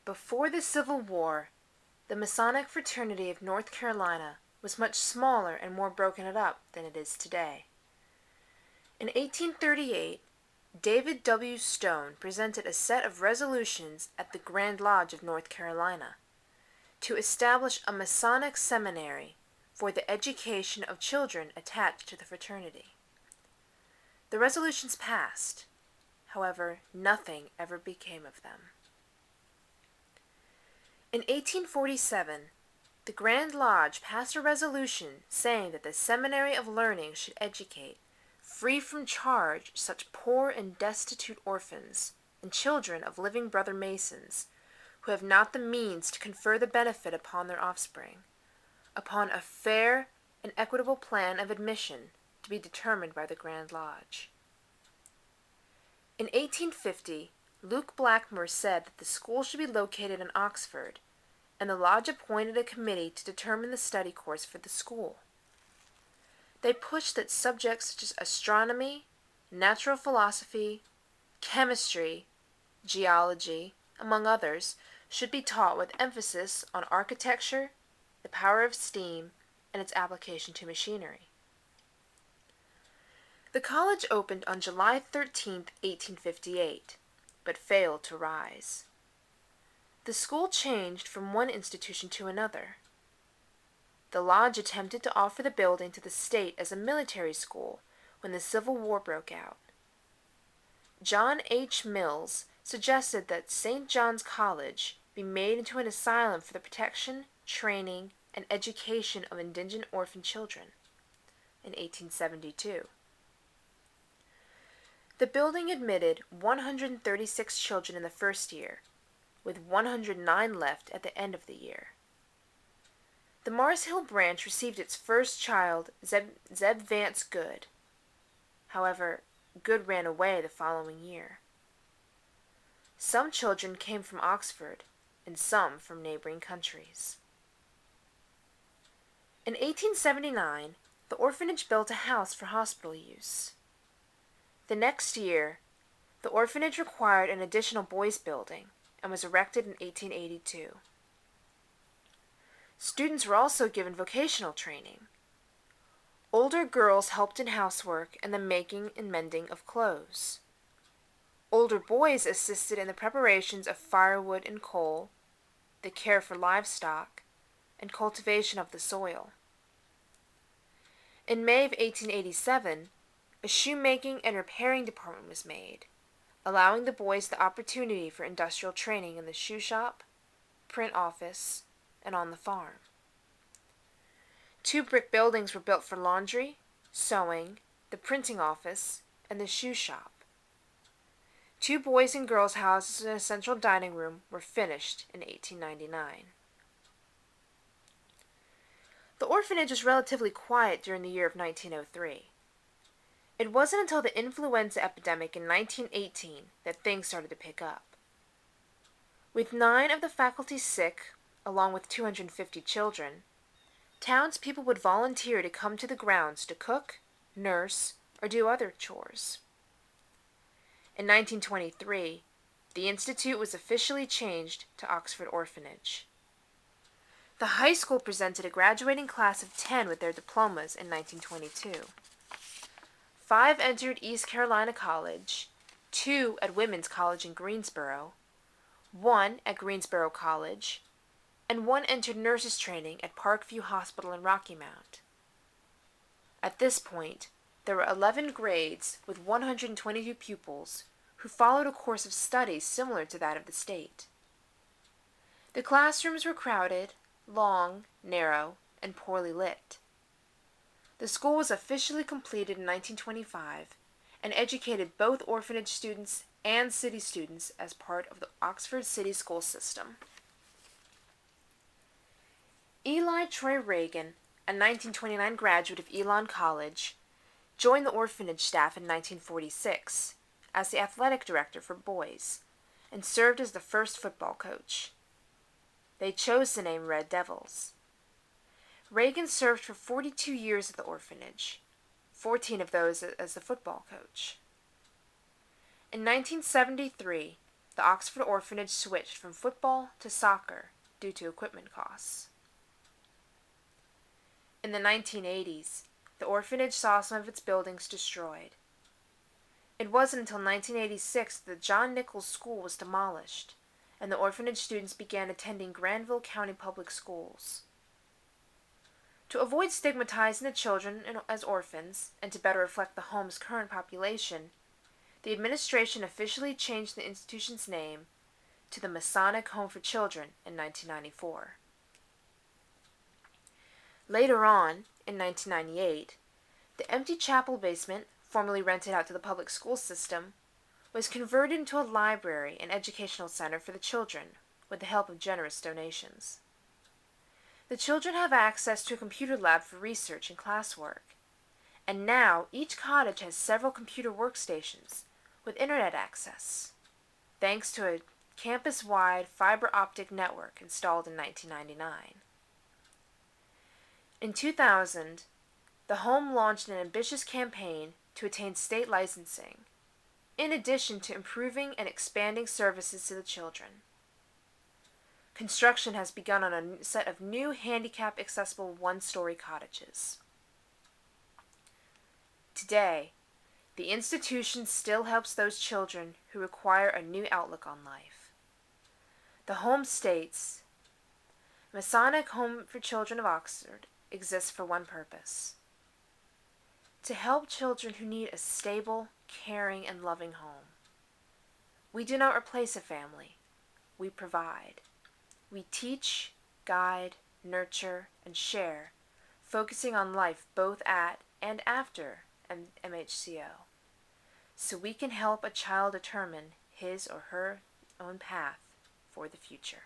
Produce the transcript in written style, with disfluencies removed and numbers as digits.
Before the Civil War, the Masonic Fraternity of North Carolina was much smaller and more broken up than it is today. In 1838, David W. Stone presented a set of resolutions at the Grand Lodge of North Carolina to establish a Masonic seminary for the education of children attached to the fraternity. The resolutions passed. However, nothing ever became of them. In 1847, the Grand Lodge passed a resolution saying that the Seminary of Learning should educate, free from charge, such poor and destitute orphans and children of living brother Masons who have not the means to confer the benefit upon their offspring, upon a fair and equitable plan of admission to be determined by the Grand Lodge. In 1850, Luke Blackmer said that the school should be located in Oxford, and the lodge appointed a committee to determine the study course for the school. They pushed that subjects such as astronomy, natural philosophy, chemistry, geology, among others, should be taught with emphasis on architecture, the power of steam, and its application to machinery. The college opened on July 13, 1858, but failed to rise. The school changed from one institution to another. The lodge attempted to offer the building to the state as a military school when the Civil War broke out. John H. Mills suggested that St. John's College be made into an asylum for the protection, training, and education of indigent orphan children in 1872. The building admitted 136 children in the first year, with 109 left at the end of the year. The Mars Hill branch received its first child, Zeb Vance Good. However, Good ran away the following year. Some children came from Oxford, and some from neighboring countries. In 1879, the orphanage built a house for hospital use. The next year, the orphanage required an additional boys' building and was erected in 1882. Students were also given vocational training. Older girls helped in housework and the making and mending of clothes. Older boys assisted in the preparations of firewood and coal, the care for livestock, and cultivation of the soil. In May of 1887, a shoemaking and repairing department was made, allowing the boys the opportunity for industrial training in the shoe shop, print office, and on the farm. 2 brick buildings were built for laundry, sewing, the printing office, and the shoe shop. 2 boys' and girls' houses and a central dining room were finished in 1899. The orphanage was relatively quiet during the year of 1903. It wasn't until the influenza epidemic in 1918 that things started to pick up. With 9 of the faculty sick, along with 250 children, townspeople would volunteer to come to the grounds to cook, nurse, or do other chores. In 1923, the institute was officially changed to Oxford Orphanage. The high school presented a graduating class of 10 with their diplomas in 1922. 5 entered East Carolina College, 2 at Women's College in Greensboro, 1 at Greensboro College, and 1 entered nurses training at Parkview Hospital in Rocky Mount. At this point, there were 11 grades with 122 pupils who followed a course of study similar to that of the state. The classrooms were crowded, long, narrow, and poorly lit. The school was officially completed in 1925 and educated both orphanage students and city students as part of the Oxford City School system. Eli Troy Reagan, a 1929 graduate of Elon College, joined the orphanage staff in 1946 as the athletic director for boys and served as the first football coach. They chose the name Red Devils. Reagan served for 42 years at the orphanage, 14 of those as the football coach. In 1973, the Oxford Orphanage switched from football to soccer due to equipment costs. In the 1980s, the orphanage saw some of its buildings destroyed. It wasn't until 1986 that the John Nichols School was demolished, and the orphanage students began attending Granville County Public Schools. To avoid stigmatizing the children as orphans, and to better reflect the home's current population, the administration officially changed the institution's name to the Masonic Home for Children in 1994. Later on, in 1998, the empty chapel basement, formerly rented out to the public school system, was converted into a library and educational center for the children, with the help of generous donations. The children have access to a computer lab for research and classwork, and now each cottage has several computer workstations with internet access, thanks to a campus-wide fiber optic network installed in 1999. In 2000, the home launched an ambitious campaign to attain state licensing, in addition to improving and expanding services to the children. Construction has begun on a set of new handicap-accessible one-story cottages. Today, the institution still helps those children who require a new outlook on life. The home states, Masonic Home for Children of Oxford exists for one purpose: to help children who need a stable, caring, and loving home. We do not replace a family. We provide. We teach, guide, nurture, and share, focusing on life both at and after MHCO, so we can help a child determine his or her own path for the future.